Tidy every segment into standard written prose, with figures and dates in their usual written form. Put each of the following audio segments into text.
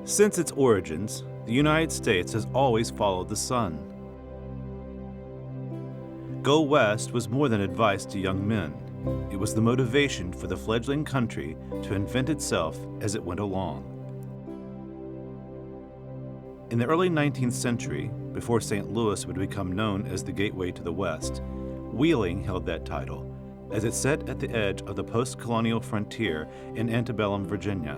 Since its origins, the United States has always followed the sun. Go west was more than advice to young men. It was the motivation for the fledgling country to invent itself as it went along. In the early 19th century, before St. Louis would become known as the Gateway to the West, Wheeling held that title, as it sat at the edge of the post-colonial frontier in antebellum Virginia.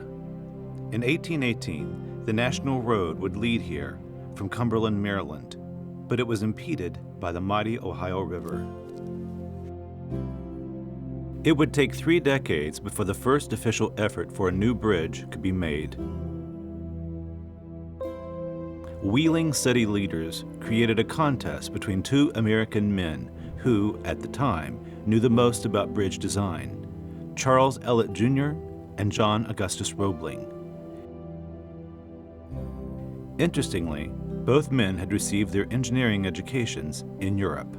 In 1818, the National Road would lead here from Cumberland, Maryland, but it was impeded by the mighty Ohio River. It would take 3 decades before the first official effort for a new bridge could be made. Wheeling city leaders created a contest between 2 American men who, at the time, knew the most about bridge design, Charles Ellet Jr. and John Augustus Roebling. Interestingly, both men had received their engineering educations in Europe.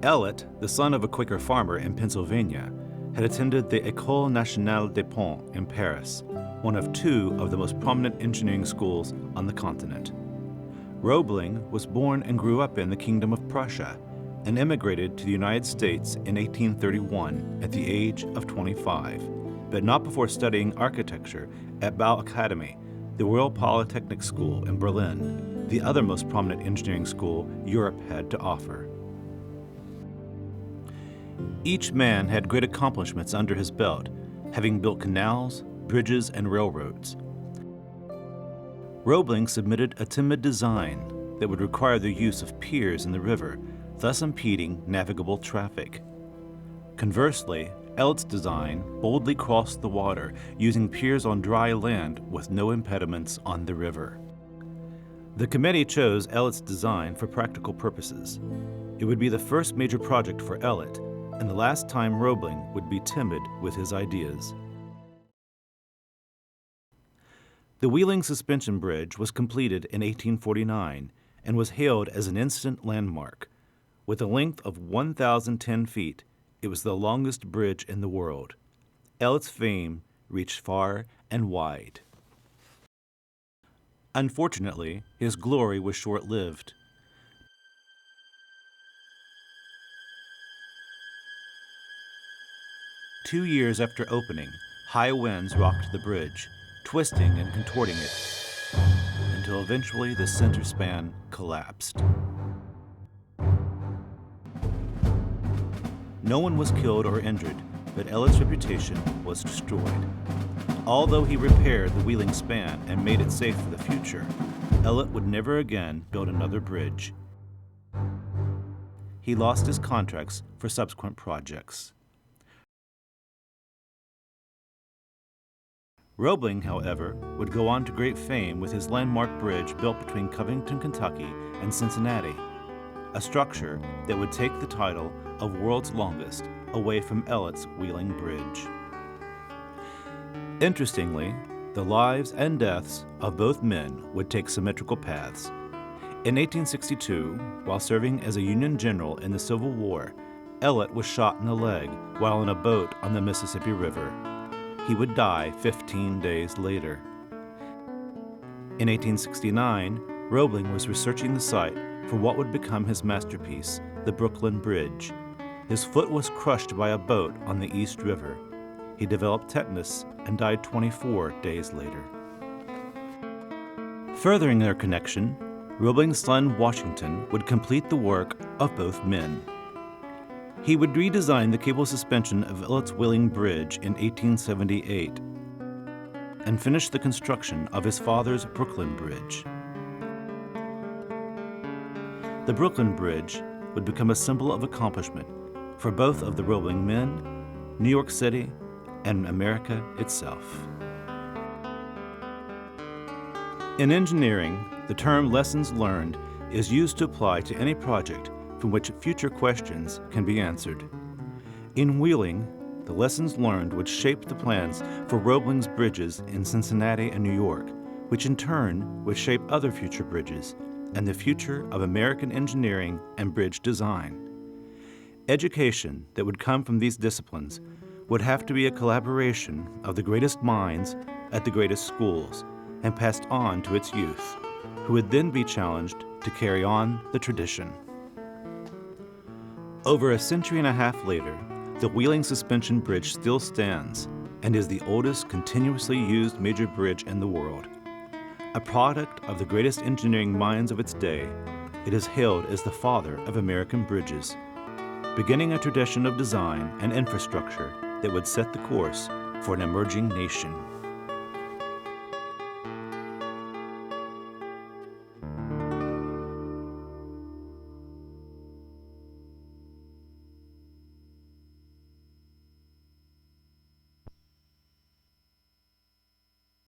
Ellet, the son of a Quaker farmer in Pennsylvania, had attended the École Nationale des Ponts in Paris, one of 2 of the most prominent engineering schools on the continent. Roebling was born and grew up in the Kingdom of Prussia and immigrated to the United States in 1831 at the age of 25, but not before studying architecture at Bau Academy, the Royal Polytechnic School in Berlin, the other most prominent engineering school Europe had to offer. Each man had great accomplishments under his belt, having built canals, bridges, and railroads. Roebling submitted a timid design that would require the use of piers in the river, thus impeding navigable traffic. Conversely, Ellet's design boldly crossed the water, using piers on dry land with no impediments on the river. The committee chose Ellet's design for practical purposes. It would be the first major project for Ellet, and the last time Roebling would be timid with his ideas. The Wheeling Suspension Bridge was completed in 1849 and was hailed as an instant landmark. With a length of 1,010 feet, it was the longest bridge in the world. Ellet's fame reached far and wide. Unfortunately, his glory was short-lived. Two years after opening, high winds rocked the bridge, twisting and contorting it, until eventually the center span collapsed. No one was killed or injured, but Ellet's reputation was destroyed. Although he repaired the Wheeling span and made it safe for the future, Ellet would never again build another bridge. He lost his contracts for subsequent projects. Roebling, however, would go on to great fame with his landmark bridge built between Covington, Kentucky and Cincinnati, a structure that would take the title of world's longest away from Ellet's Wheeling Bridge. Interestingly, the lives and deaths of both men would take symmetrical paths. In 1862, while serving as a Union general in the Civil War, Ellet was shot in the leg while in a boat on the Mississippi River. He would die 15 days later. In 1869, Roebling was researching the site for what would become his masterpiece, the Brooklyn Bridge. His foot was crushed by a boat on the East River. He developed tetanus and died 24 days later. Furthering their connection, Roebling's son Washington would complete the work of both men. He would redesign the cable suspension of Ellet's Wheeling Bridge in 1878 and finish the construction of his father's Brooklyn Bridge. The Brooklyn Bridge would become a symbol of accomplishment for both of the Roebling men, New York City, and America itself. In engineering, the term lessons learned is used to apply to any project from which future questions can be answered. In Wheeling, the lessons learned would shape the plans for Roebling's bridges in Cincinnati and New York, which in turn would shape other future bridges and the future of American engineering and bridge design. Education that would come from these disciplines would have to be a collaboration of the greatest minds at the greatest schools, and passed on to its youth, who would then be challenged to carry on the tradition. Over a century and a half later, the Wheeling Suspension Bridge still stands and is the oldest continuously used major bridge in the world. A product of the greatest engineering minds of its day, it is hailed as the father of American bridges, beginning a tradition of design and infrastructure that would set the course for an emerging nation.